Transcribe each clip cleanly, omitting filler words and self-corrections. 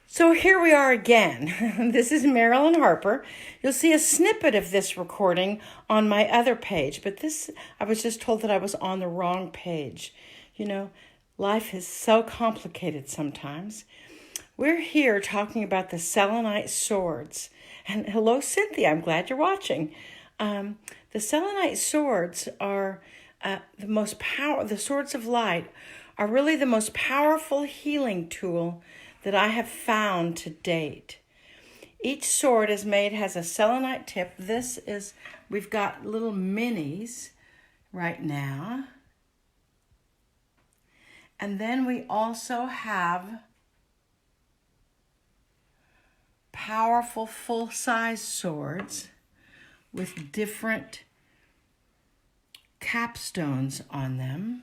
So here we are again. This is Marilyn Harper. You'll see a snippet of this recording on my other page, but I was just told that I was on the wrong page. You know, life is so complicated sometimes. We're here talking about the Selenite Swords. And hello, Cynthia. I'm glad you're watching. The Selenite Swords are the Swords of Light are really the most powerful healing tool that I have found to date. Each sword has a selenite tip. We've got little minis right now. And then we also have powerful full-size swords with different capstones on them.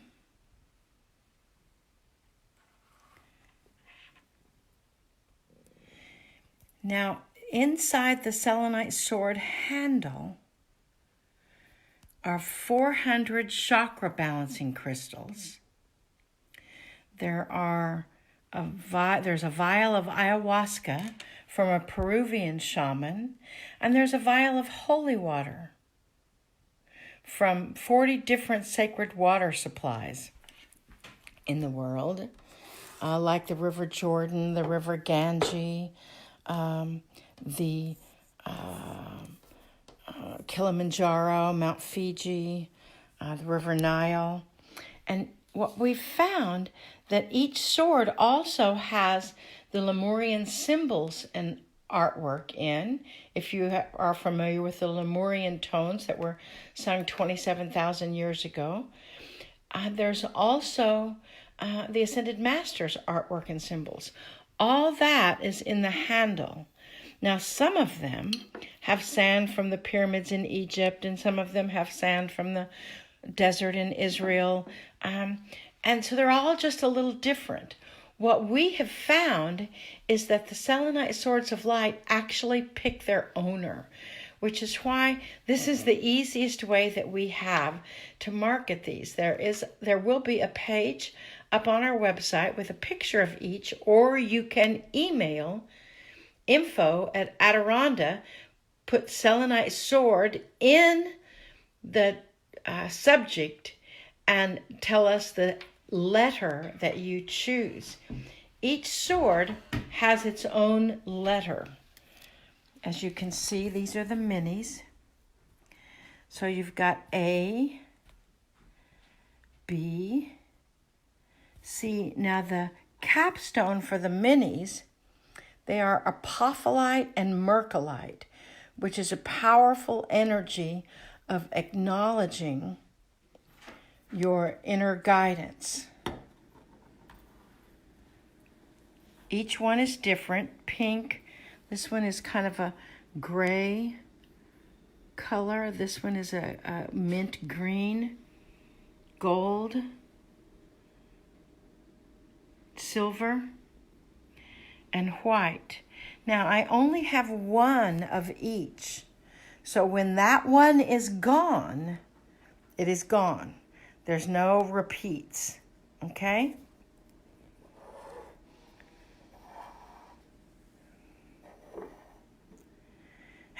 Now, inside the selenite sword handle are 400 chakra balancing crystals. There's a vial of ayahuasca from a Peruvian shaman, and there's a vial of holy water from 40 different sacred water supplies in the world, like the River Jordan, the River Ganges, the Kilimanjaro, Mount Fiji, the River Nile. And what we've found that each sword also has the Lemurian symbols and artwork in. If you are familiar with the Lemurian tones that were sung 27,000 years ago, there's also the Ascended Masters artwork and symbols. All that is in the handle. Now, some of them have sand from the pyramids in Egypt, and some of them have sand from the desert in Israel. And so they're all just a little different. What we have found is that the Selenite Swords of Light actually pick their owner, which is why this is the easiest way that we have to market these. There will be a page up on our website with a picture of each, or you can email info@Adironnda, put Selenite Sword in the subject, and tell us the letter that you choose. Each sword has its own letter. As you can see, these are the minis. So you've got A, B, C. Now the capstone for the minis, they are apophyllite and merkylite, which is a powerful energy of acknowledging your inner guidance. Each one is different. Pink. This one is kind of a gray color. This one is a mint green, gold, silver, and white. Now, I only have one of each. So when that one is gone, it is gone. There's no repeats, okay?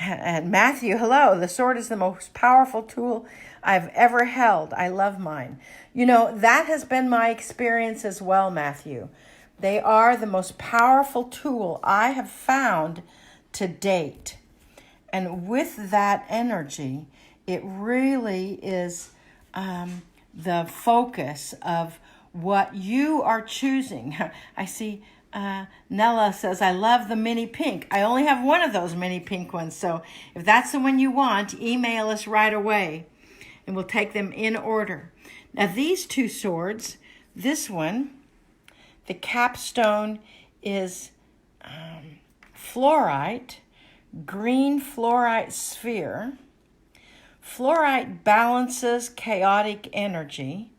And Matthew, hello. The sword is the most powerful tool I've ever held. I love mine. You know, that has been my experience as well, Matthew. They are the most powerful tool I have found to date. And with that energy, it really is the focus of what you are choosing. I see Nella says, I love the mini pink. I only have one of those mini pink ones. So if that's the one you want, email us right away and we'll take them in order. Now these two swords, this one, the capstone is fluorite, green fluorite sphere. Fluorite balances chaotic energy.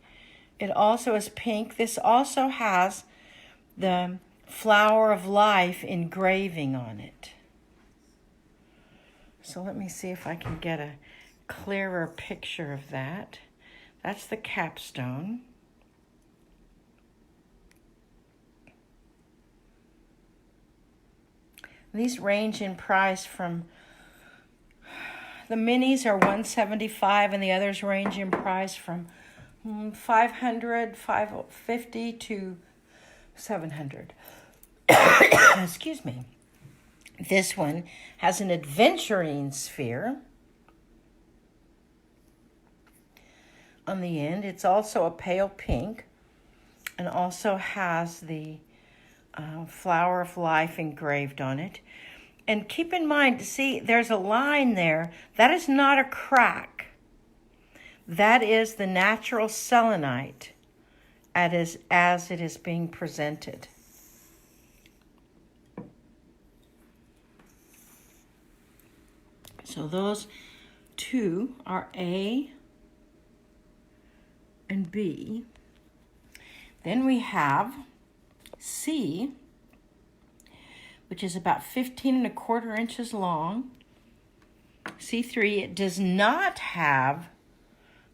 It also is pink. This also has the flower of life engraving on it. So let me see if I can get a clearer picture of that. That's the capstone. These range in price from, the minis are $175 and the others range in price from $500, $550 to $700. Excuse me. This one has an adventuring sphere on the end. It's also a pale pink and also has the flower of life engraved on it. And keep in mind, see, there's a line there. That is not a crack. That is the natural selenite as it is being presented. So those two are A and B. Then we have C, which is about 15 1/4 inches long. C3, it does not have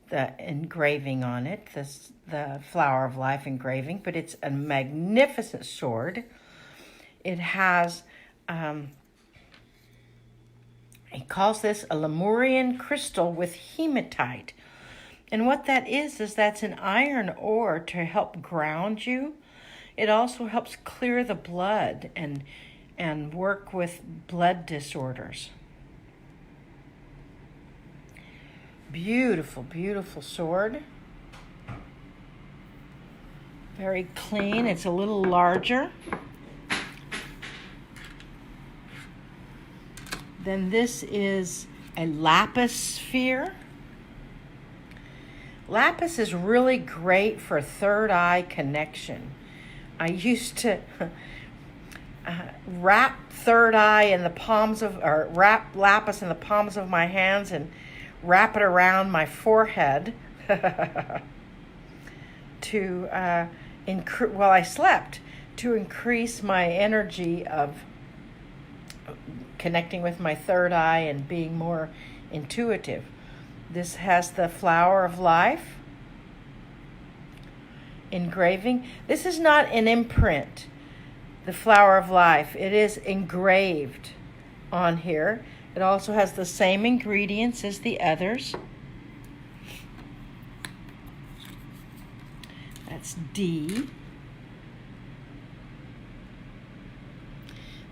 the engraving on it, the Flower of Life engraving, but it's a magnificent sword. It has, he calls this a Lemurian crystal with hematite. And what that is that's an iron ore to help ground you. It also helps clear the blood and work with blood disorders. Beautiful, beautiful sword. Very clean. It's a little larger. Then this is a lapis sphere. Lapis is really great for third eye connection. I used to wrap third eye in the palms of, or wrap lapis in the palms of my hands and wrap it around my forehead to while I slept, to increase my energy of connecting with my third eye and being more intuitive. This has the Flower of Life engraving. This is not an imprint, the Flower of Life. It is engraved on here. It also has the same ingredients as the others. That's D.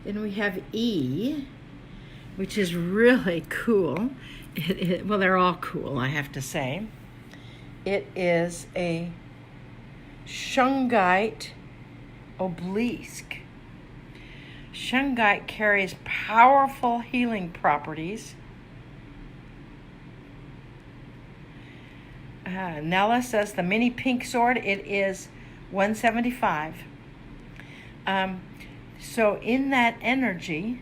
Then we have E, which is really cool. Well, they're all cool, I have to say. It is a shungite obelisk. Shungite carries powerful healing properties. Nella says the mini pink sword, it is $175. So in that energy,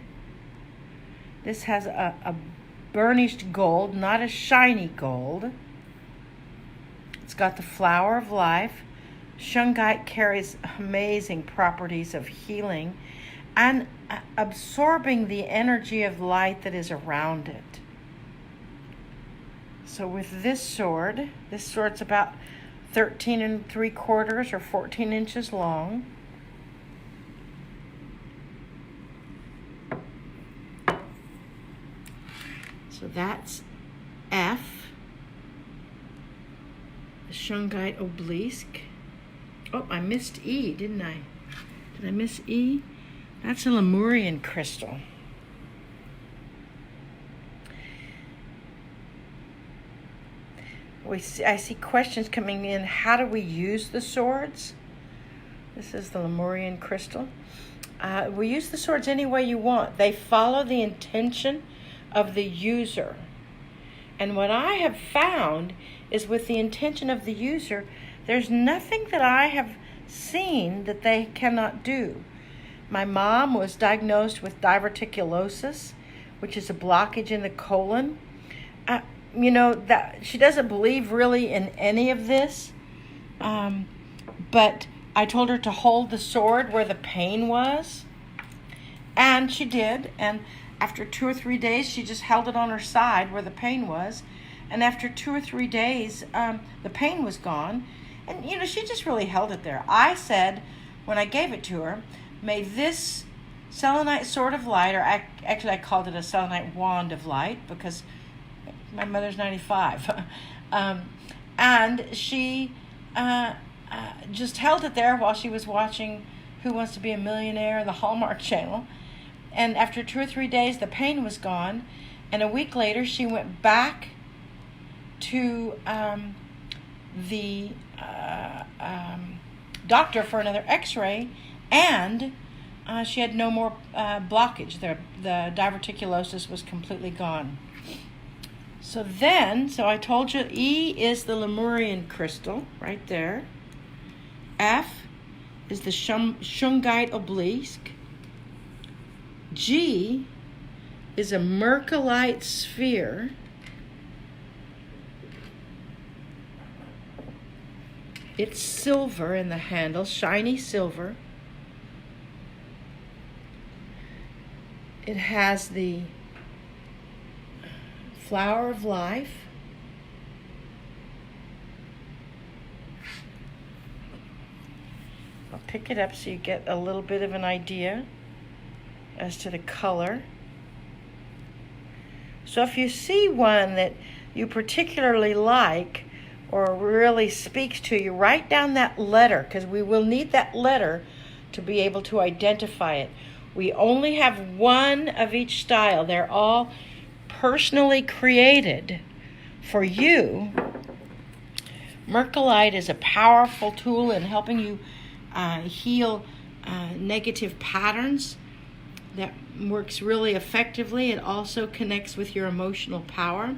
this has a burnished gold, not a shiny gold. It's got the Flower of Life. Shungite carries amazing properties of healing and absorbing the energy of light that is around it. So with this sword's about 13 3/4 or 14 inches long. So that's F, the shungite obelisk. Oh, I missed E, didn't I? Did I miss E? That's a Lemurian crystal. I see questions coming in. How do we use the swords? This is the Lemurian crystal. We use the swords any way you want. They follow the intention of the user. And what I have found is with the intention of the user, there's nothing that I have seen that they cannot do. My mom was diagnosed with diverticulosis, which is a blockage in the colon. That she doesn't believe really in any of this, but I told her to hold the sword where the pain was, and she did. And after 2 or 3 days, she just held it on her side where the pain was, and after 2 or 3 days, the pain was gone. And she just really held it there. I said, when I gave it to her, may this Selenite Sword of Light, or actually I called it a Selenite Wand of Light because my mother's 95. And she just held it there while she was watching Who Wants to Be a Millionaire on the Hallmark Channel. And after 2 or 3 days, the pain was gone. And a week later, she went back to the doctor for another x-ray, and she had no more blockage. The diverticulosis was completely gone. So I told you E is the Lemurian crystal right there. F is the Shungite obelisk. G is a Merkabite sphere. It's silver in the handle, shiny silver. It has the flower of life. I'll pick it up so you get a little bit of an idea as to the color. So if you see one that you particularly like or really speaks to you, write down that letter, because we will need that letter to be able to identify it. We only have one of each style. They're all personally created for you. Merkabite is a powerful tool in helping you heal negative patterns. That works really effectively. It also connects with your emotional power.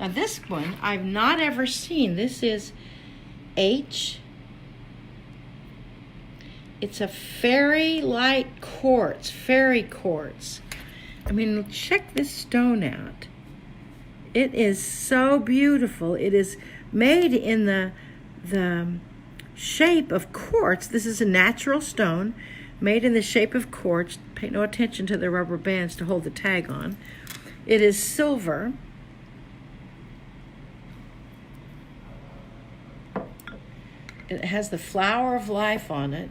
Now this one I've not ever seen. This is H. It's a fairy light quartz, fairy quartz. I mean, check this stone out. It is so beautiful. It is made in the shape of quartz. This is a natural stone made in the shape of quartz. Pay no attention to the rubber bands to hold the tag on. It is silver. It has the flower of life on it.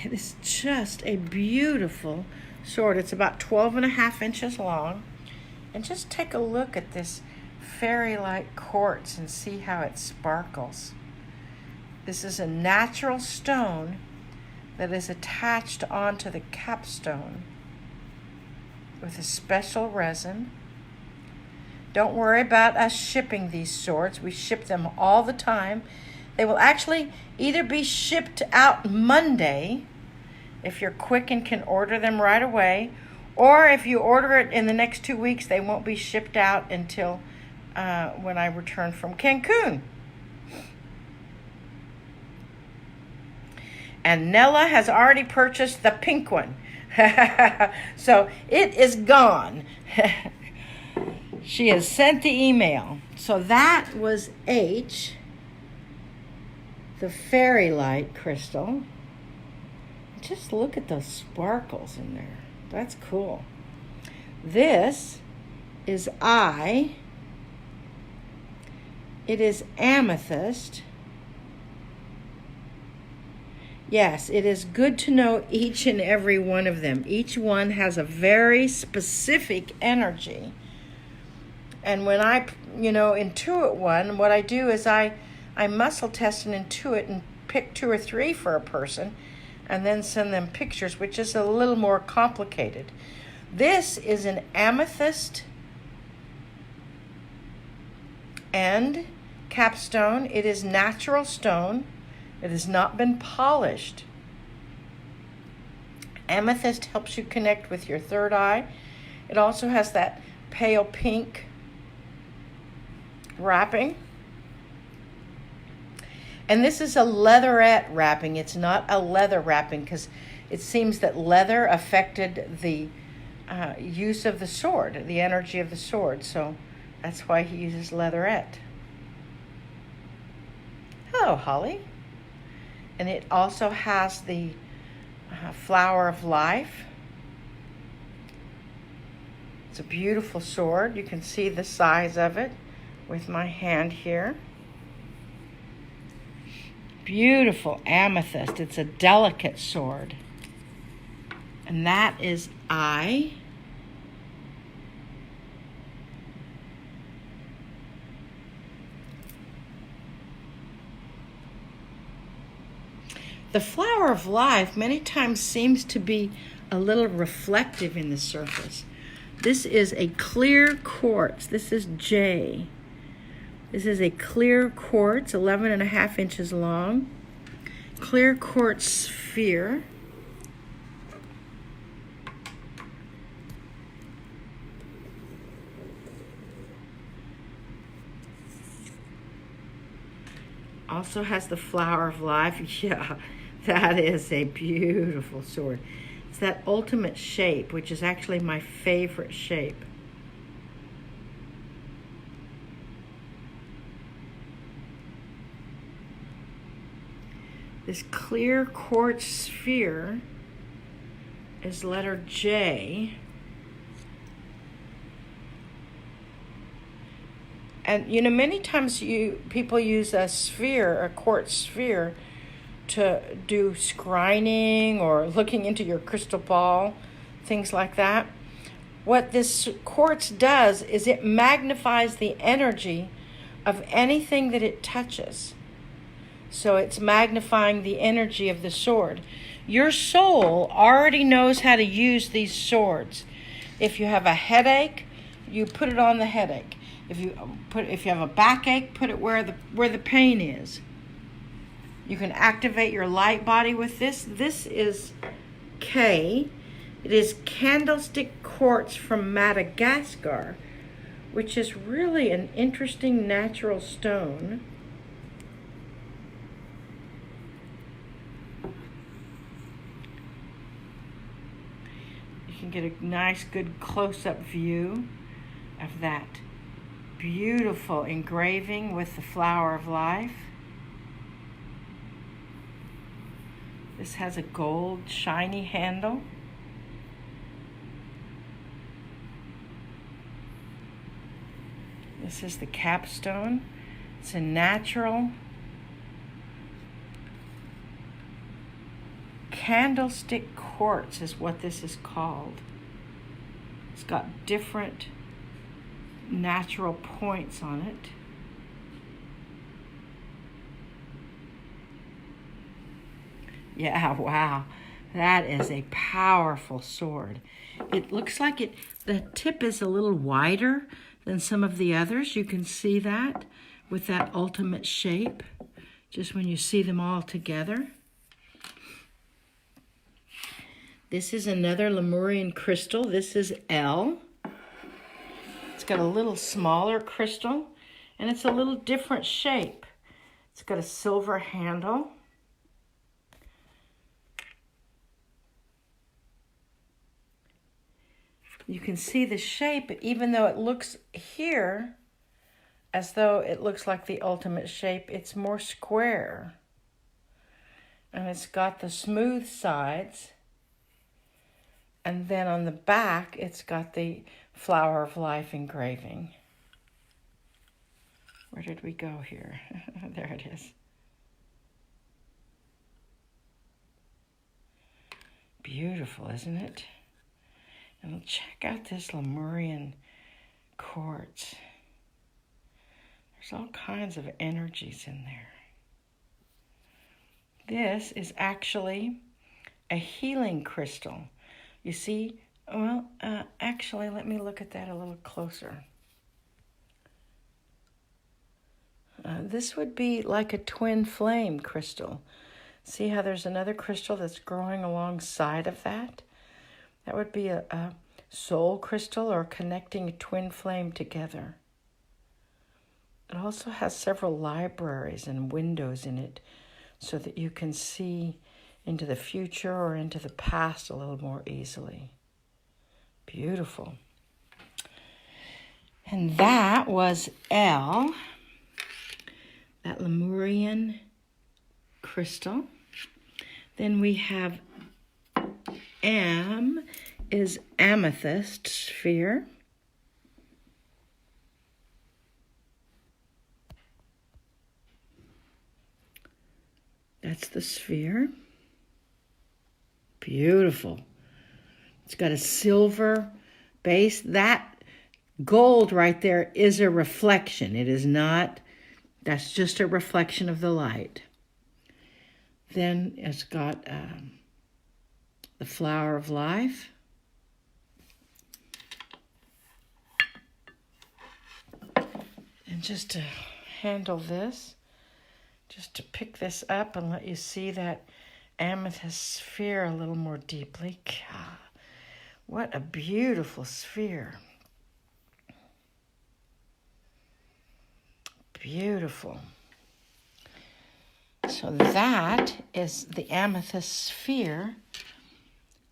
It is just a beautiful sword. It's about 12.5 inches long. And just take a look at this fairy-like quartz and see how it sparkles. This is a natural stone that is attached onto the capstone with a special resin. Don't worry about us shipping these swords. We ship them all the time. They will actually either be shipped out Monday, if you're quick and can order them right away, or if you order it in the next 2 weeks, they won't be shipped out until when I return from Cancun. And Nella has already purchased the pink one. So it is gone. She has sent the email. So that was H, the fairy light crystal. Just look at those sparkles in there. That's cool. This is I. It is amethyst. Yes, it is good to know each and every one of them. Each one has a very specific energy. And when I, intuit one, what I do is I muscle test and intuit and pick 2 or 3 for a person and then send them pictures, which is a little more complicated. This is an amethyst and capstone. It is natural stone. It has not been polished. Amethyst helps you connect with your third eye. It also has that pale pink wrapping. And this is a leatherette wrapping. It's not a leather wrapping because it seems that leather affected the use of the sword, the energy of the sword. So that's why he uses leatherette. Hello, Holly. And it also has the flower of life. It's a beautiful sword. You can see the size of it with my hand here. Beautiful amethyst. It's a delicate sword. And that is I. The flower of life many times seems to be a little reflective in the surface. This is a clear quartz. This is J. This is a clear quartz, 11.5 inches long. Clear quartz sphere. Also has the flower of life. Yeah, that is a beautiful sword. It's that ultimate shape, which is actually my favorite shape. This clear quartz sphere is letter J. And many times people use a sphere, a quartz sphere, to do scrying or looking into your crystal ball, things like that. What this quartz does is it magnifies the energy of anything that it touches. So it's magnifying the energy of the sword. Your soul already knows how to use these swords. If you have a headache, you put it on the headache. If you have a backache, put it where the pain is. You can activate your light body with this. This is K. It is candlestick quartz from Madagascar, which is really an interesting natural stone. You can get a nice, good close-up view of that beautiful engraving with the flower of life. This has a gold shiny handle. This is the capstone. It's a natural candlestick quartz is what this is called. It's got different natural points on it. Yeah, wow. That is a powerful sword. It looks like the tip is a little wider than some of the others. You can see that with that ultimate shape, just when you see them all together. This is another Lemurian crystal. This is L. It's got a little smaller crystal, and it's a little different shape. It's got a silver handle. You can see the shape, even though it looks here as though it looks like the ultimate shape, it's more square. And it's got the smooth sides. And then on the back, it's got the flower of life engraving. Where did we go here? There it is. Beautiful, isn't it? And check out this Lemurian quartz. There's all kinds of energies in there. This is actually a healing crystal. You see, well, actually, let me look at that a little closer. This would be like a twin flame crystal. See how there's another crystal that's growing alongside of that? That would be a soul crystal or connecting a twin flame together. It also has several libraries and windows in it so that you can see into the future or into the past a little more easily. Beautiful. And that was L, that Lemurian crystal. Then we have M is amethyst sphere. That's the sphere. Beautiful. It's got a silver base. That gold right there is a reflection. It is not, that's just a reflection of the light. Then it's got the flower of life. And just to handle this, just to pick this up and let you see that amethyst sphere a little more deeply. God, what a beautiful sphere. Beautiful. So that is the amethyst sphere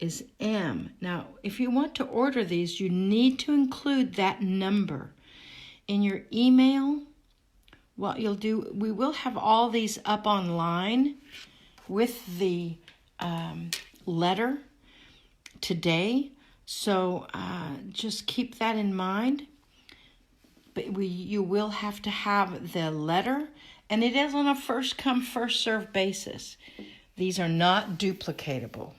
is M. Now, if you want to order these, you need to include that number in your email. What you'll do, we will have all these up online with the letter today. So just keep that in mind. But you will have to have the letter, and it is on a first come, first served basis. These are not duplicatable.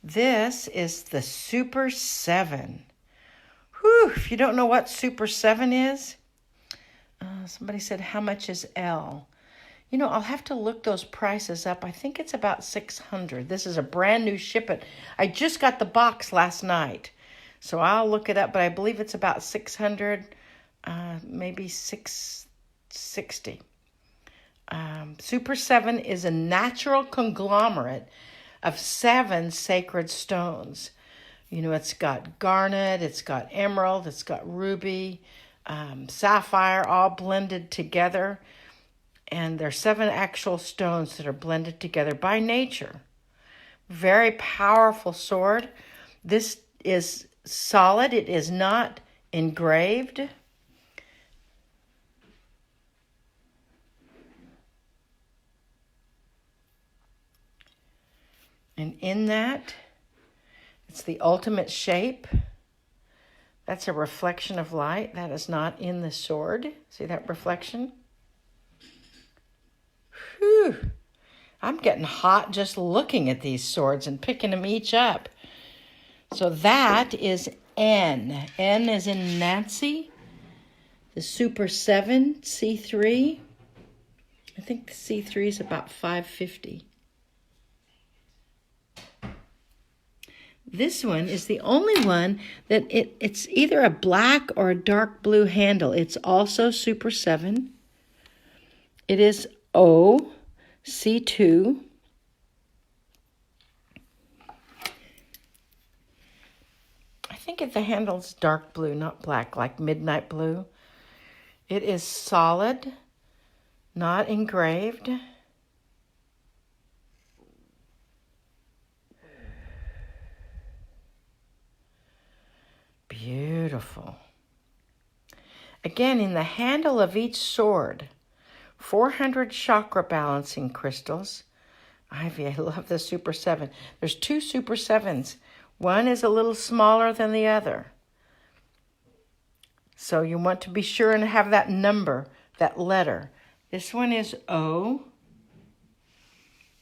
This is the Super 7. Whew, if you don't know what Super 7 is, somebody said, how much is L? You know, I'll have to look those prices up. I think it's about $600. This is a brand new shipment. I just got the box last night, so I'll look it up, but I believe it's about $600, maybe $660. Super 7 is a natural conglomerate of 7 sacred stones. You know, it's got garnet, it's got emerald, it's got ruby, sapphire, all blended together. And there are 7 actual stones that are blended together by nature. Very powerful sword. This is solid. It is not engraved. And in that, it's the ultimate shape. That's a reflection of light. That is not in the sword. See that reflection? Whew. I'm getting hot just looking at these swords and picking them each up. So that is N. N is in Nancy. The Super 7, C3. I think the C3 is about $550. This one is the only one that it's either a black or a dark blue handle. It's also Super 7. It is O, C2. I think the handle's dark blue, not black, like midnight blue. It is solid, not engraved. Beautiful. Again, in the handle of each sword, 400 chakra balancing crystals. Ivy, I love the Super 7. There's 2 Super 7s. One is a little smaller than the other. So you want to be sure and have that number, that letter. This one is O.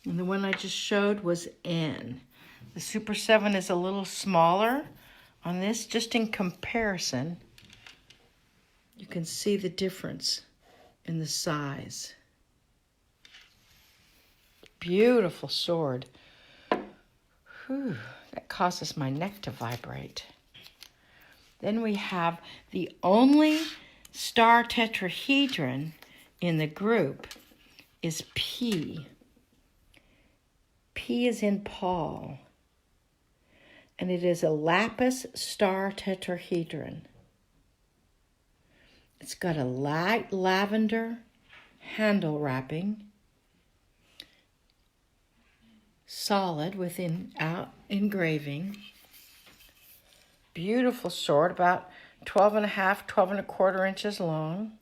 And the one I just showed was N. The Super 7 is a little smaller on this, just in comparison. You can see the difference in the size. Beautiful sword. Whew, that causes my neck to vibrate. Then we have the only star tetrahedron in the group is P. P is in Paul. And it is a lapis star tetrahedron. It's got a light lavender handle wrapping, solid without engraving. Beautiful sword, about 12 and a quarter inches long.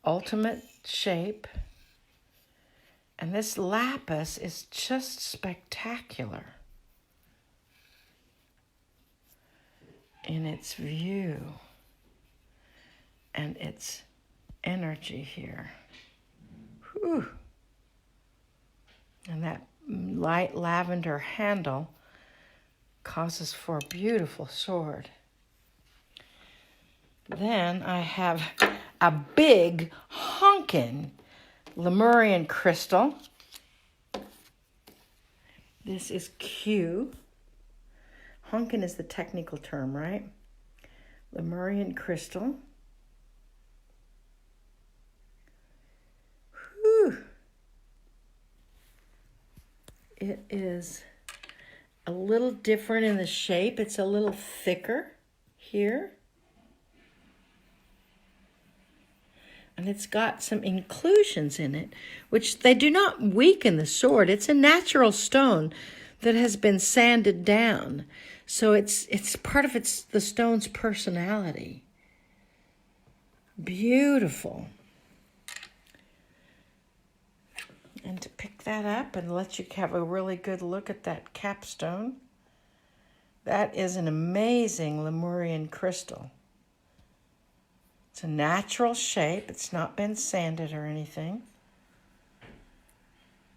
Ultimate shape. And this lapis is just spectacular in its view and its energy here. Whew. And that light lavender handle Causes for a beautiful sword. Then I have a big honkin' Lemurian crystal. This is Q. Honkin' is the technical term, right? Lemurian crystal. Whew. It is a little different in the shape. It's a little thicker here. And it's got some inclusions in it, which they do not weaken the sword. It's a natural stone that has been sanded down. So it's part of the stone's personality. Beautiful. And to pick that up and let you have a really good look at that capstone, that is an amazing Lemurian crystal. It's a natural shape. It's not been sanded or anything.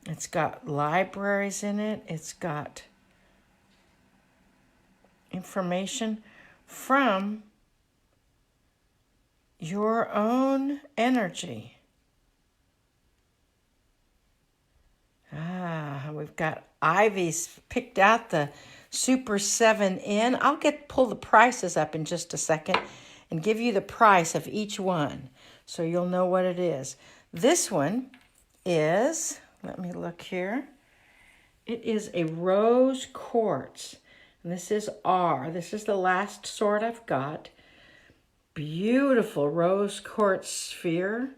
It's got libraries in it. It's got information from your own energy. We've got Ivy's picked out the Super 7N. I'll pull the prices up in just a second and give you the price of each one so you'll know what it is. This one is, let me look here. It is a rose quartz. And this is R. This is the last sword I've got. Beautiful rose quartz sphere.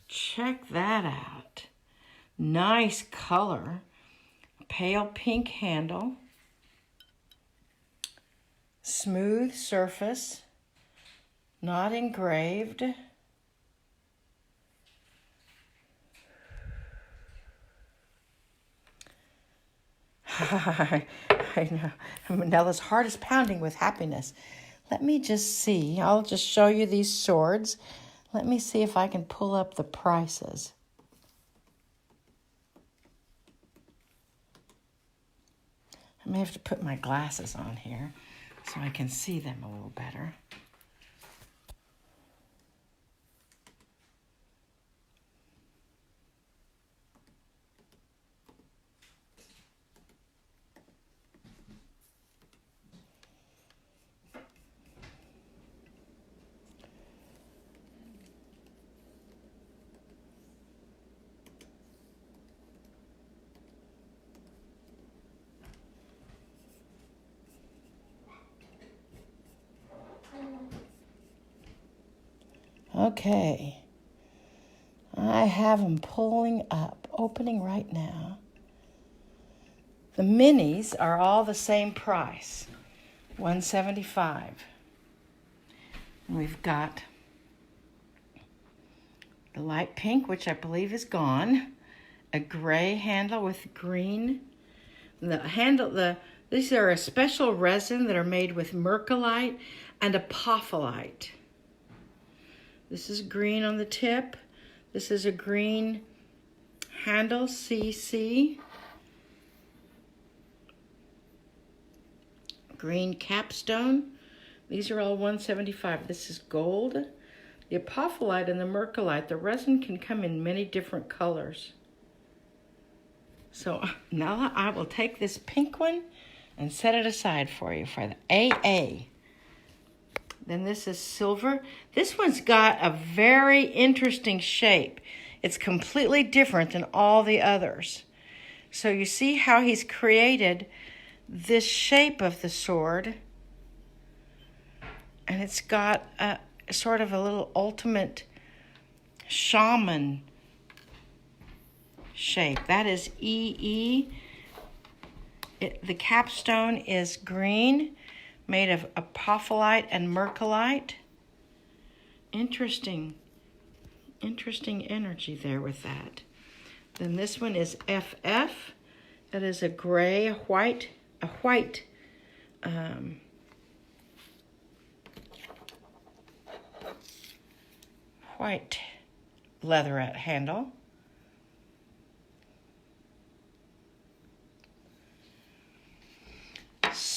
Check that out. Nice color. Pale pink handle. Smooth surface. Not engraved. I know. Manella's heart is pounding with happiness. Let me just see. I'll just show you these swords. Let me see if I can pull up the prices. I may have to put my glasses on here so I can see them a little better. Okay, I have them pulling up, opening right now. The minis are all the same price, $175. And we've got the light pink, which I believe is gone, a gray handle with green. These are a special resin that are made with mercolite and apophyllite. This is green on the tip. This is a green handle, CC. Green capstone. These are all $175. This is gold. The apophyllite and the mercolite, the resin can come in many different colors. So now I will take this pink one and set it aside for you for the AA. Then this is silver. This one's got a very interesting shape. It's completely different than all the others. So you see how he's created this shape of the sword. And it's got a sort of a little ultimate shaman shape. That is EE. The capstone is green, made of apophyllite and mercolite. Interesting energy there with that. Then this one is FF. That is a gray, white leatherette handle.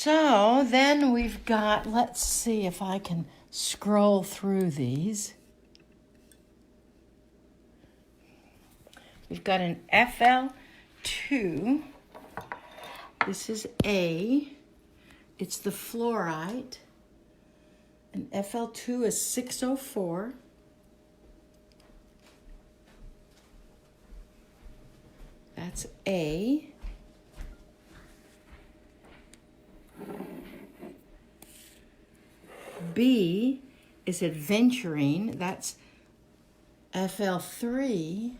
So then we've got, let's see if I can scroll through these. We've got an FL2. This is A. It's the fluorite. And FL2 is 604. That's A. B is adventuring. That's FL3,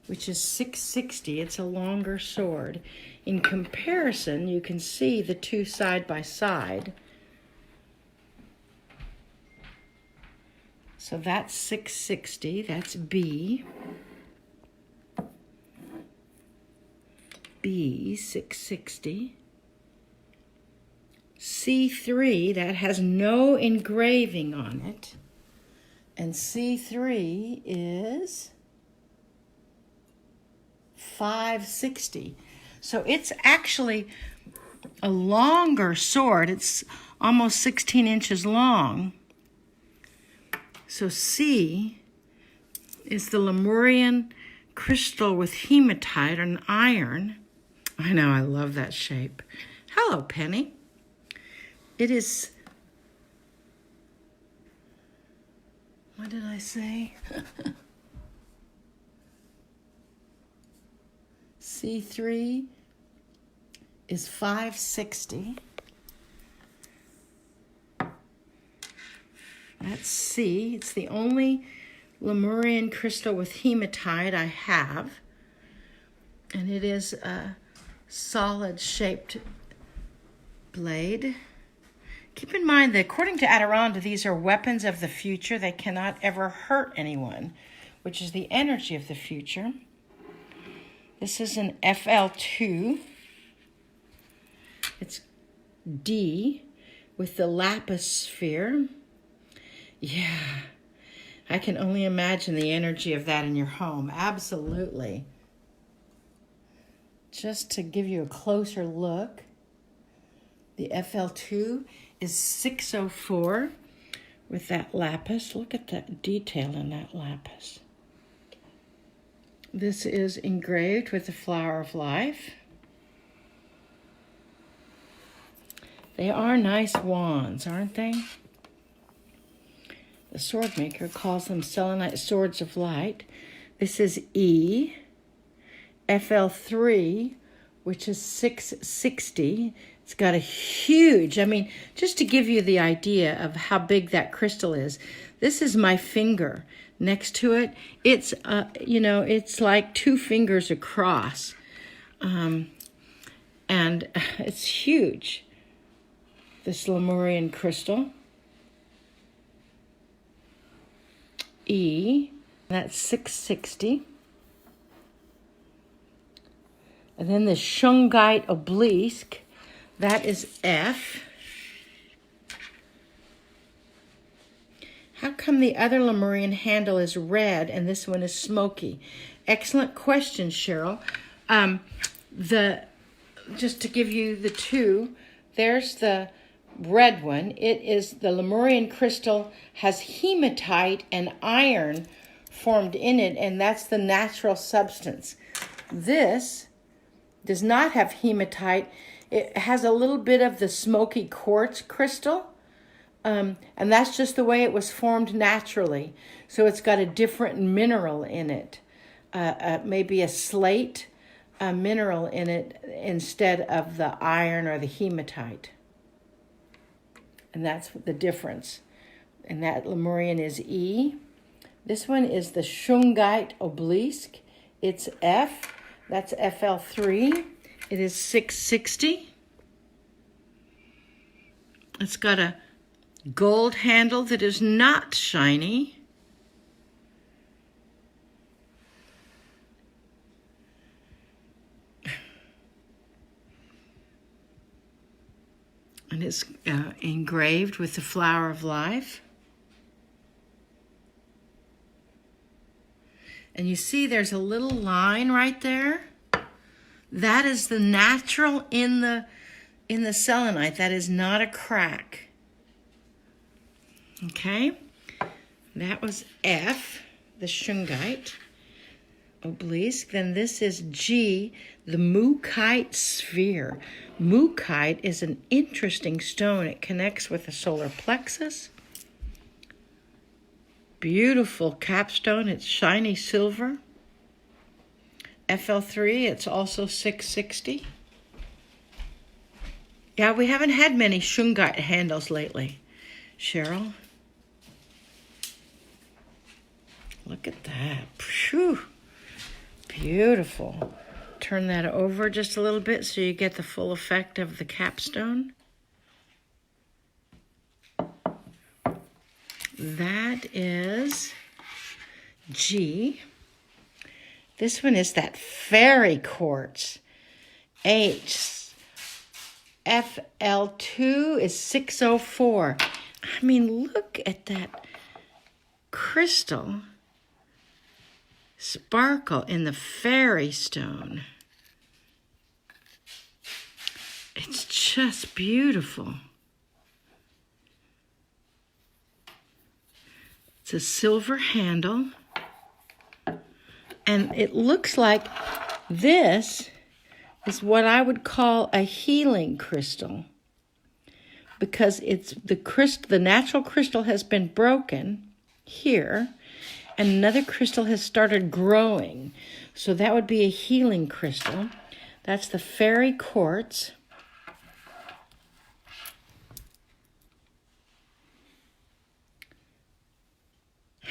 which is 660. It's a longer sword. In comparison, you can see the two side by side. So that's 660. That's B. B, 660. C3, that has no engraving on it. And C3 is 560. So it's actually a longer sword. It's almost 16 inches long. So C is the Lemurian crystal with hematite and iron. I know, I love that shape. Hello, Penny. It is, what did I say? C3 is 560. That's C. It's the only Lemurian crystal with hematite I have. And it is a solid-shaped blade. Keep in mind that according to Adironnda, these are weapons of the future. They cannot ever hurt anyone, which is the energy of the future. This is an FL2. It's D with the lapis sphere. Yeah, I can only imagine the energy of that in your home. Absolutely. Just to give you a closer look, the FL2 is 604 with that lapis. Look at that detail in that lapis. This is engraved with the flower of life. They are nice wands, aren't they? The sword maker calls them Selenite Swords of Light. This is E. FL3, which is 660. It's got a huge, just to give you the idea of how big that crystal is, this is my finger. Next to it, it's, it's like 2 fingers across. And it's huge, this Lemurian crystal. E, that's 660. And then the shungite obelisk, that is F. How come the other Lemurian handle is red and this one is smoky? Excellent question, Cheryl. Just to give you the two, there's the red one. It is the Lemurian crystal has hematite and iron formed in it, and that's the natural substance. This does not have hematite. It has a little bit of the smoky quartz crystal, and that's just the way it was formed naturally. So it's got a different mineral in it, maybe a slate mineral in it instead of the iron or the hematite. And that's the difference. And that Lemurian is E. This one is the shungite obelisk. It's F. That's FL3. It is 660. It's got a gold handle that is not shiny. And it's engraved with the flower of life. And you see there's a little line right there. That is the natural in in the selenite. That is not a crack. Okay, that was F, the shungite obelisk. Then this is G, the Mukite sphere. Mukite is an interesting stone. It connects with the solar plexus. Beautiful capstone. It's shiny silver. FL3, it's also 660. Yeah, we haven't had many shungite handles lately, Cheryl. Look at that. Phew. Beautiful. Turn that over just a little bit so you get the full effect of the capstone. That is G. This one is that fairy quartz. H. FL2 is 604. I mean, look at that crystal sparkle in the fairy stone. It's just beautiful. It's a silver handle. And it looks like this is what I would call a healing crystal, because it's the natural crystal has been broken here, and another crystal has started growing. So that would be a healing crystal. That's the fairy quartz.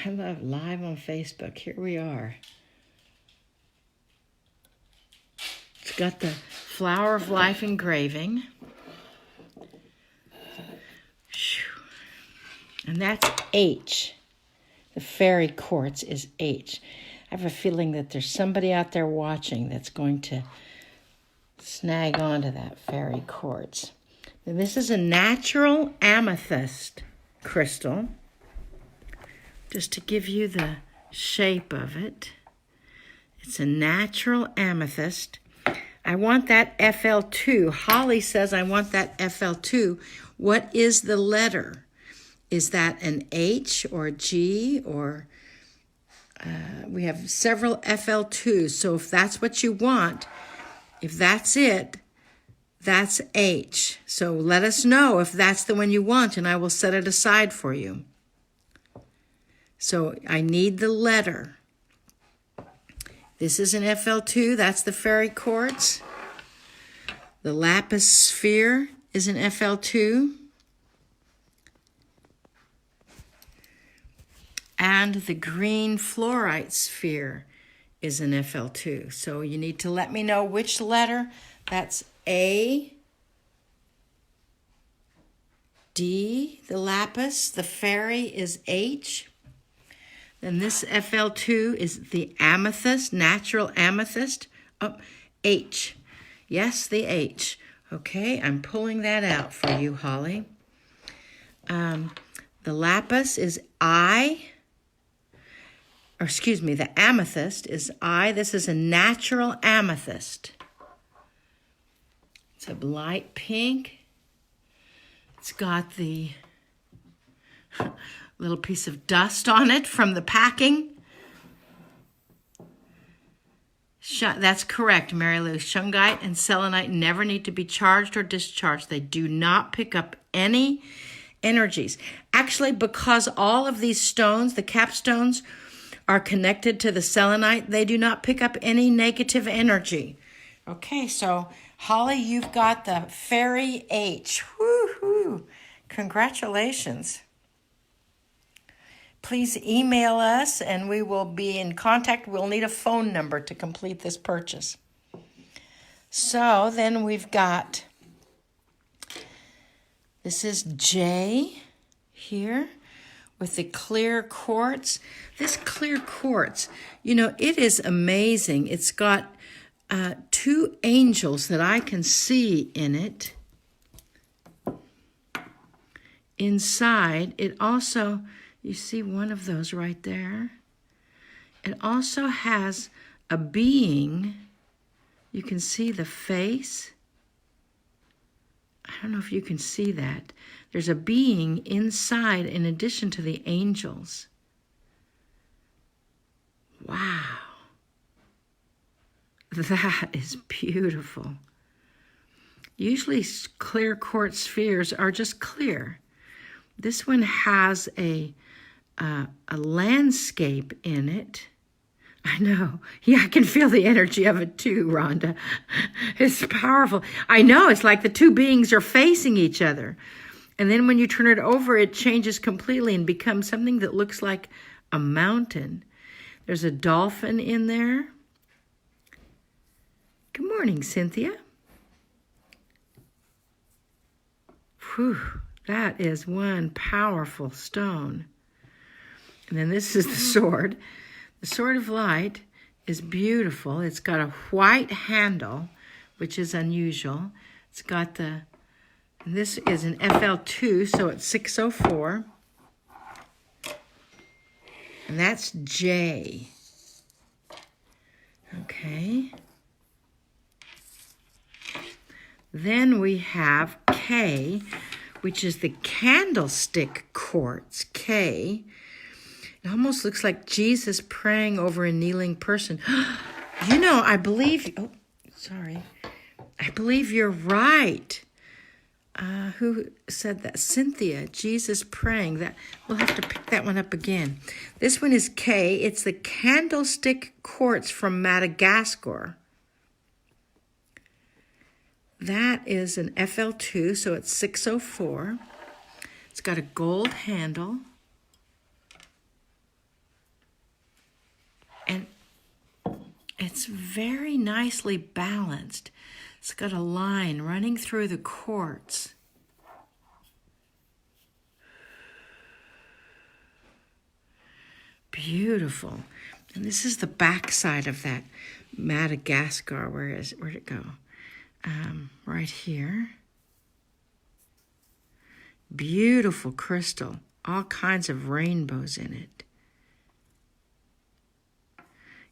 I love live on Facebook. Here we are. It's got the Flower of Life engraving. And that's H. The fairy quartz is H. I have a feeling that there's somebody out there watching that's going to snag onto that fairy quartz. And this is a natural amethyst crystal, just to give you the shape of it. It's a natural amethyst. I want that FL2. Holly says I want that FL2. What is the letter? Is that an H or a G or we have several FL2s. So if that's what you want, if that's it, that's H. So let us know if that's the one you want and I will set it aside for you. So I need the letter. This is an FL2. That's the fairy quartz. The lapis sphere is an FL2. And the green fluorite sphere is an FL2. So you need to let me know which letter. That's A, D, the lapis. The fairy is H. Then this FL2 is the amethyst, natural amethyst. Oh, H. Yes, the H. Okay, I'm pulling that out for you, Holly. The lapis is I. Or excuse me, the amethyst is I. This is a natural amethyst. It's a light pink. It's got the little piece of dust on it from the packing. That's correct, Mary Lou. Shungite and selenite never need to be charged or discharged. They do not pick up any energies. Actually, because all of these stones, the capstones, are connected to the selenite, they do not pick up any negative energy. Okay, so Holly, you've got the fairy H. Woohoo! Congratulations. Please email us and we will be in contact. We'll need a phone number to complete this purchase. So then we've got, this is J here with the clear quartz. This clear quartz, you know, it is amazing. It's got two angels that I can see in it. Inside, it also, you see one of those right there? It also has a being. You can see the face I don't know if you can see that. There's a being inside in addition to the angels. Wow. That is beautiful. Usually clear quartz spheres are just clear. This one has a landscape in it. I know. Yeah, I can feel the energy of it too, Rhonda. It's powerful. I know. It's like the two beings are facing each other. And then when you turn it over, it changes completely and becomes something that looks like a mountain. There's a dolphin in there. Good morning, Cynthia. Whew, that is one powerful stone. And then this is the sword. The Sword of Light is beautiful. It's got a white handle, which is unusual. It's got this is an FL2, so it's 604. And that's J. Okay. Then we have K, which is the candlestick quartz, K. It almost looks like Jesus praying over a kneeling person. You know, I believe you're right. Who said that? Cynthia, Jesus praying. That we'll have to pick that one up again. This one is K. It's the candlestick quartz from Madagascar. That is an FL2, so it's 604. It's got a gold handle. And it's very nicely balanced. It's got a line running through the quartz. Beautiful. And this is the back side of that Madagascar. Where'd it go? Right here. Beautiful crystal. All kinds of rainbows in it.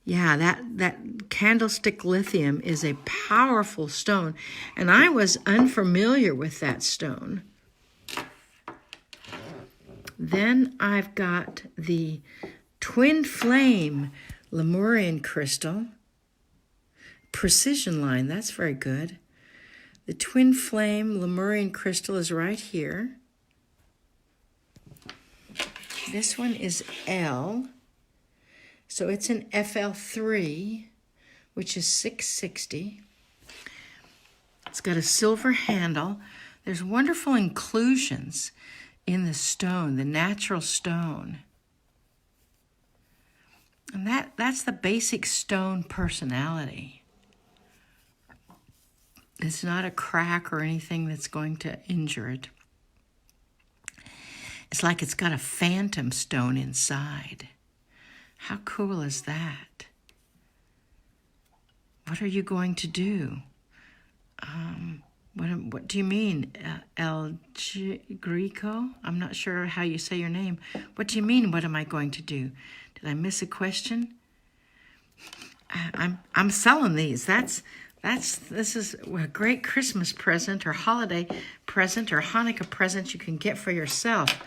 Yeah, that candlestick lithium is a powerful stone. And I was unfamiliar with that stone. Then I've got the Twin Flame Lemurian crystal. Precision line, that's very good. The Twin Flame Lemurian crystal is right here. This one is L. So it's an FL3, which is 660. It's got a silver handle. There's wonderful inclusions in the stone, the natural stone. And that's the basic stone personality. It's not a crack or anything that's going to injure it. It's like it's got a phantom stone inside. How cool is that? What are you going to do? What do you mean, El Greco? I'm not sure how you say your name. What do you mean, what am I going to do? Did I miss a question? I'm selling these. This is a great Christmas present or holiday present or Hanukkah present you can get for yourself.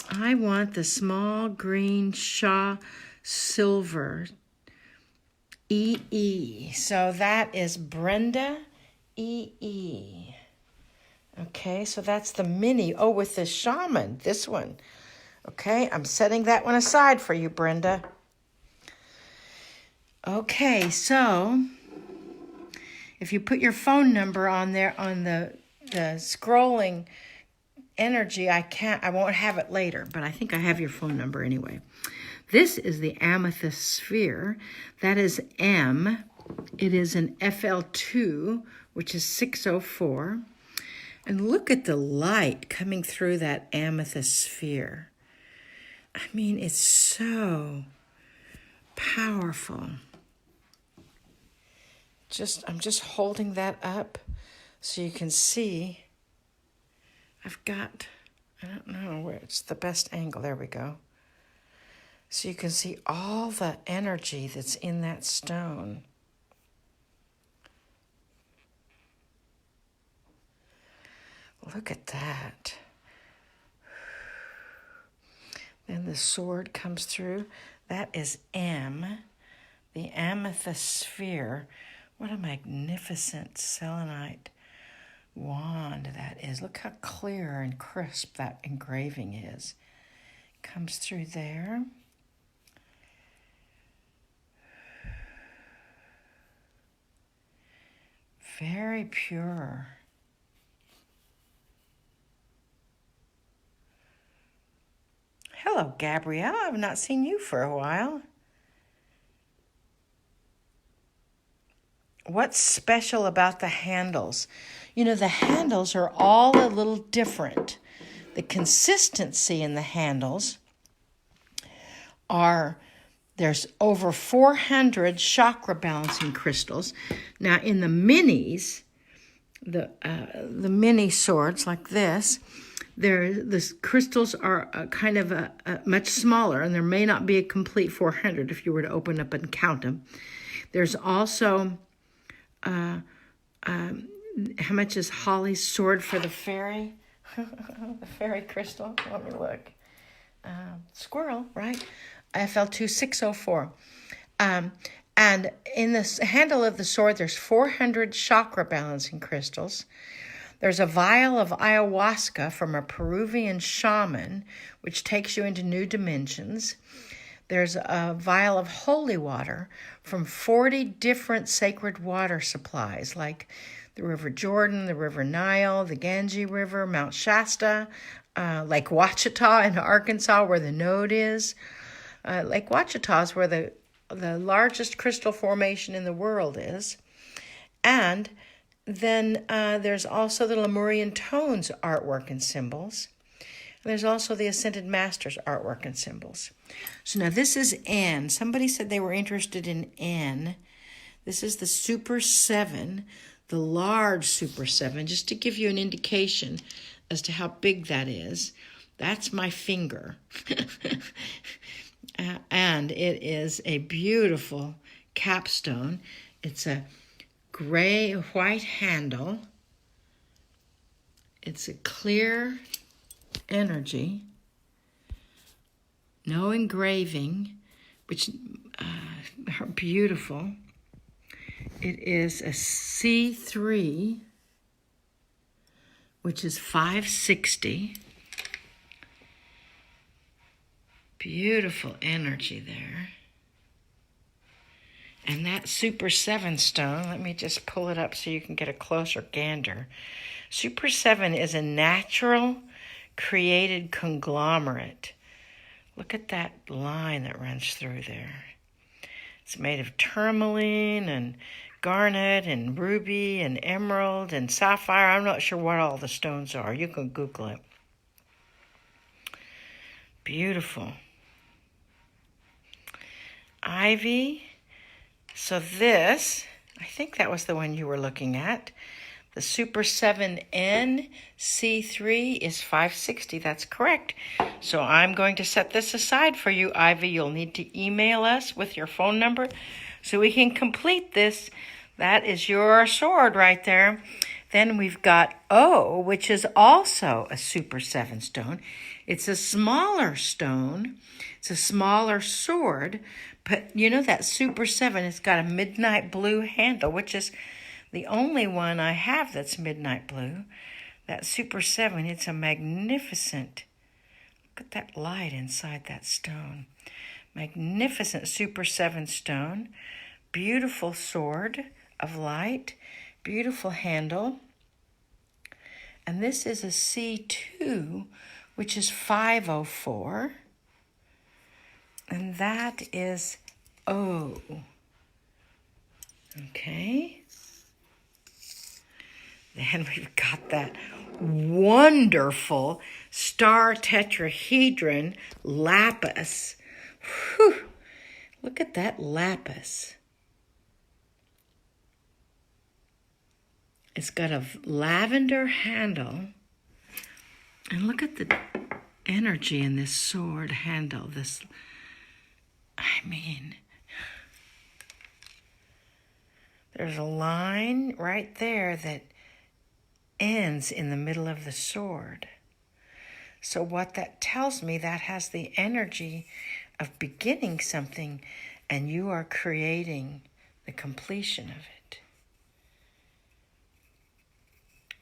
I want the small green Shaw silver EE. So that is Brenda EE. Okay, so that's the mini. Oh, with the shaman, this one. Okay, I'm setting that one aside for you, Brenda. Okay, so if you put your phone number on there on the scrolling energy, I won't have it later, but I think I have your phone number anyway. This is the amethyst sphere. That is M. It is an FL2, which is 604. And look at the light coming through that amethyst sphere. I mean, it's so powerful. I'm just holding that up so you can see. I don't know where it's the best angle. There we go. So you can see all the energy that's in that stone. Look at that. Then the sword comes through. That is M, the amethyst sphere. What a magnificent selenite wand that is. Look how clear and crisp that engraving is. Comes through there. Very pure. Hello, Gabrielle. I've not seen you for a while. What's special about the handles? You know, the handles are all a little different. The consistency in the handles are, there's over 400 chakra balancing crystals. Now, in the minis, the mini swords like this, the crystals are kind of much smaller, and there may not be a complete 400 if you were to open up and count them. There's also, how much is Holly's sword for the fairy? The fairy crystal. Let me look. Squirrel, right? FL2604. And in the handle of the sword, there's 400 chakra balancing crystals. There's a vial of ayahuasca from a Peruvian shaman, which takes you into new dimensions. There's a vial of holy water from 40 different sacred water supplies, like the River Jordan, the River Nile, the Ganges River, Mount Shasta, Lake Ouachita in Arkansas, where the node is. Lake Ouachita is where the largest crystal formation in the world is. And then there's also the Lemurian tones artwork and symbols. And there's also the Ascended Masters artwork and symbols. So now this is N. Somebody said they were interested in N. This is the Super 7, the large Super 7, just to give you an indication as to how big that is. That's my finger. And it is a beautiful capstone. It's a gray-white handle. It's a clear energy. No engraving, which are beautiful. It is a C3, which is 560. Beautiful energy there. And that Super 7 stone, let me just pull it up so you can get a closer gander. Super 7 is a natural created conglomerate. Look at that line that runs through there. It's made of tourmaline and garnet and ruby and emerald and sapphire. I'm not sure what all the stones are. You can Google it. Beautiful. Ivy. So this, I think that was the one you were looking at. The Super 7N C3 is 560. That's correct. So I'm going to set this aside for you, Ivy. You'll need to email us with your phone number so we can complete this. That is your sword right there. Then we've got O, which is also a Super 7 stone. It's a smaller stone. It's a smaller sword. But you know that Super 7, it's got a midnight blue handle, which is the only one I have that's midnight blue. That Super 7, it's a magnificent, look at that light inside that stone. Magnificent Super 7 stone. Beautiful sword of light. Beautiful handle. And this is a C2, which is 504. And that is O. Okay. Then we've got that wonderful star tetrahedron lapis. Whew. Look at that lapis. It's got a lavender handle. And look at the energy in this sword handle. There's a line right there that ends in the middle of the sword. So what that tells me, that has the energy of beginning something, and you are creating the completion of it.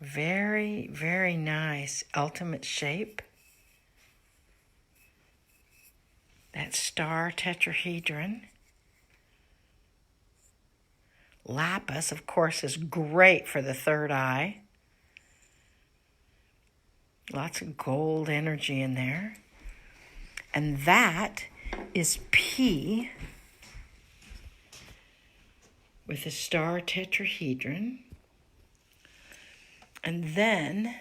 Very, very nice ultimate shape. That star tetrahedron. Lapis, of course, is great for the third eye. Lots of gold energy in there. And that is P with a star tetrahedron. And then,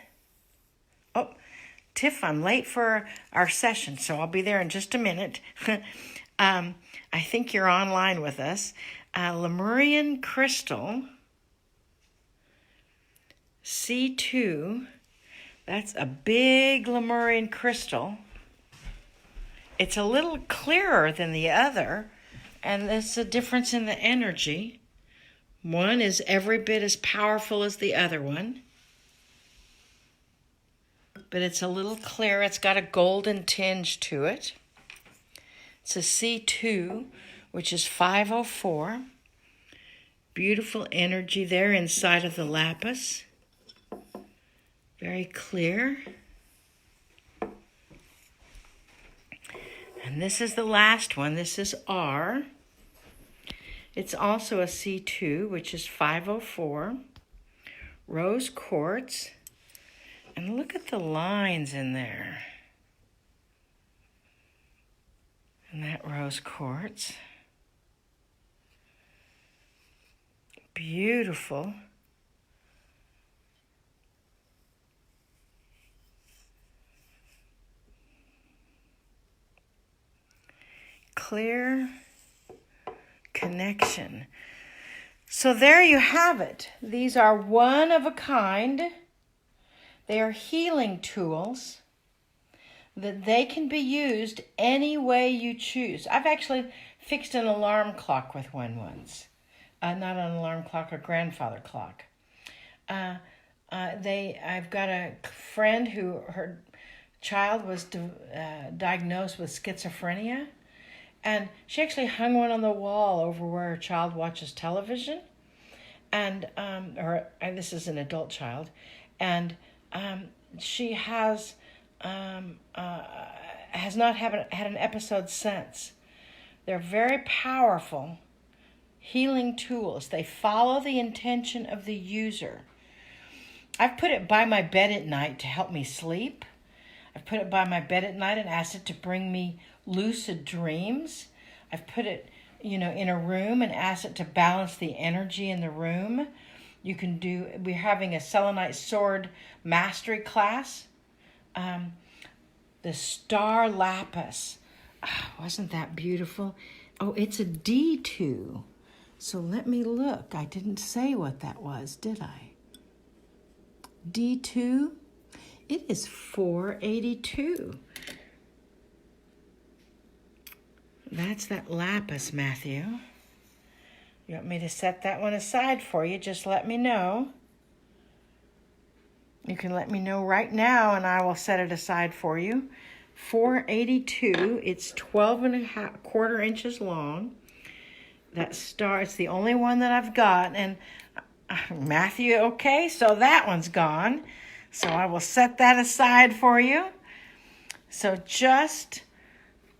oh, Tiff, I'm late for our session, so I'll be there in just a minute. I think you're online with us. Lemurian crystal, C2. That's a big Lemurian crystal. It's a little clearer than the other, and there's a difference in the energy. One is every bit as powerful as the other one, but it's a little clearer. It's got a golden tinge to it. It's a C2, which is 504. Beautiful energy there inside of the lapis. Very clear. And this is the last one. This is R. It's also a C2, which is 504. Rose quartz. And look at the lines in there. And that rose quartz. Beautiful. Clear connection. So there you have it. These are one of a kind. They are healing tools that they can be used any way you choose. I've actually fixed an alarm clock with one once. Not an alarm clock, a grandfather clock. I've got a friend who her child was diagnosed with schizophrenia, and she actually hung one on the wall over where her child watches television, and this is an adult child, and she has not had an episode since. They're very powerful healing tools. They follow the intention of the user. I've put it by my bed at night to help me sleep. I've put it by my bed at night and asked it to bring me lucid dreams. I've put it, in a room and asked it to balance the energy in the room. We're having a Selenite Sword mastery class. The star lapis. Wasn't that beautiful? Oh, it's a D2. So let me look. I didn't say what that was, did I? D2, it is 482. That's that lapis, Matthew. You want me to set that one aside for you? Just let me know. You can let me know right now and I will set it aside for you. 482, it's 12.25 inches long. That star, it's the only one that I've got. And Matthew, okay, so that one's gone. So I will set that aside for you. So just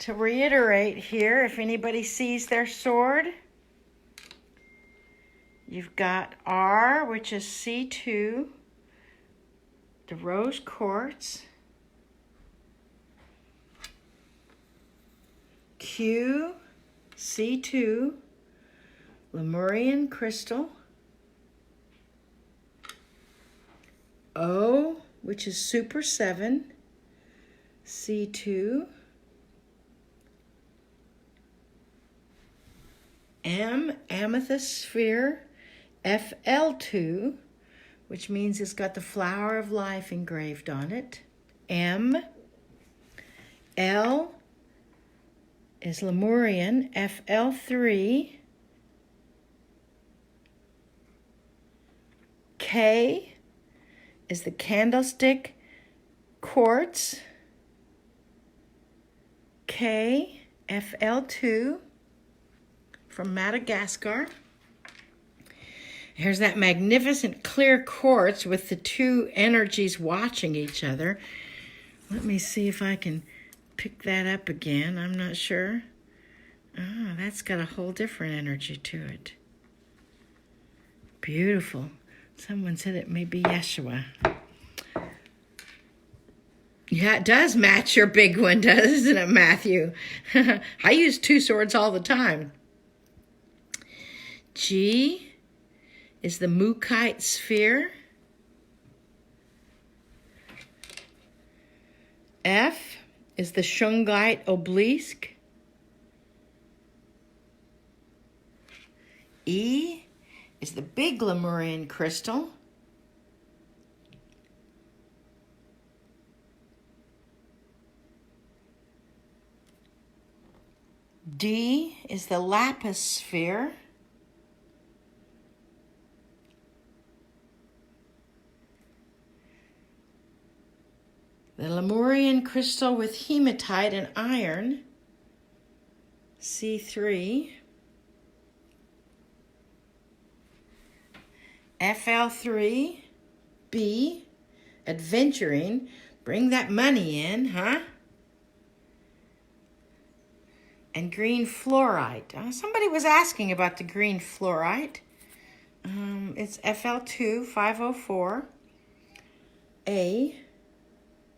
to reiterate here, if anybody sees their sword, you've got R, which is C2, the rose quartz, Q, C2, Lemurian crystal, O, which is Super 7, C2, M, amethyst sphere, FL2, which means it's got the flower of life engraved on it. M, L is Lemurian, FL3, K is the Candlestick Quartz KFL2 from Madagascar. Here's that magnificent clear quartz with the two energies watching each other. Let me see if I can pick that up again. I'm not sure. Ah, that's got a whole different energy to it. Beautiful. Someone said it may be Yeshua. Yeah, it does match your big one, doesn't it, Matthew? I use two swords all the time. G is the Mukite sphere. F is the Shungite obelisk. E is the big Lemurian crystal. D is the lapis sphere. The Lemurian crystal with hematite and iron, C3. FL3, B, adventuring, bring that money in, huh? And green fluorite. Somebody was asking about the green fluorite. It's FL2 504. A,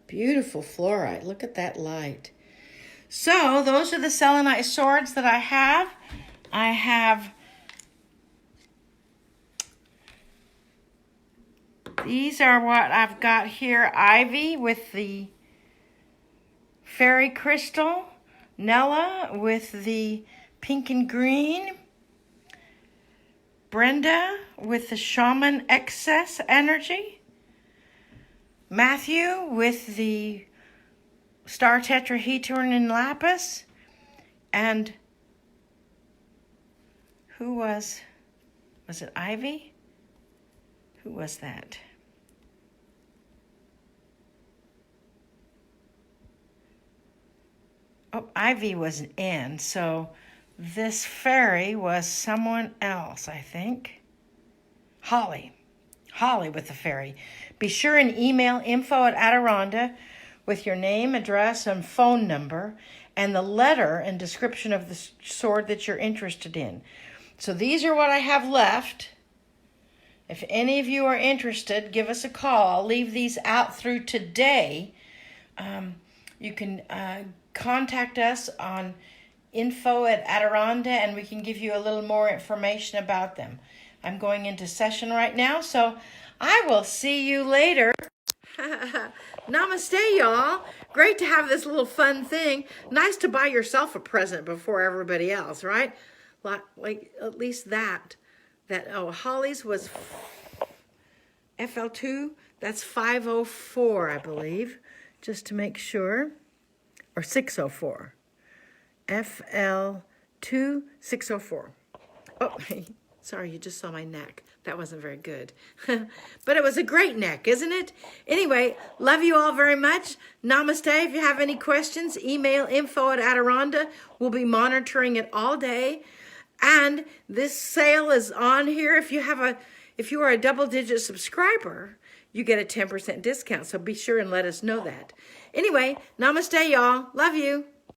beautiful fluorite. Look at that light. So those are the Selenite swords that I have. I have these are what I've got here. Ivy with the fairy crystal. Nella with the pink and green. Brenda with the shaman excess energy. Matthew with the star tetrahedron in lapis. And who was it Ivy? Who was that? Oh, Ivy was an N, so this fairy was someone else, I think. Holly with the fairy. Be sure and email info@Adironnda with your name, address, and phone number, and the letter and description of the sword that you're interested in. So these are what I have left. If any of you are interested, give us a call. I'll leave these out through today. You can contact us on info@Adironnda, and we can give you a little more information about them. I'm going into session right now, so I will see you later. Namaste, y'all. Great to have this little fun thing. Nice to buy yourself a present before everybody else, right? Like at least that. Holly's was FL2. That's 504, I believe, just to make sure. Or 604. FL2 604. Oh, sorry, you just saw my neck. That wasn't very good. But it was a great neck, isn't it? Anyway, love you all very much. Namaste. If you have any questions, email info@Adironnda. We'll be monitoring it all day. And this sale is on here. If you are a double-digit subscriber, you get a 10% discount. So be sure and let us know that. Anyway, namaste, y'all. Love you.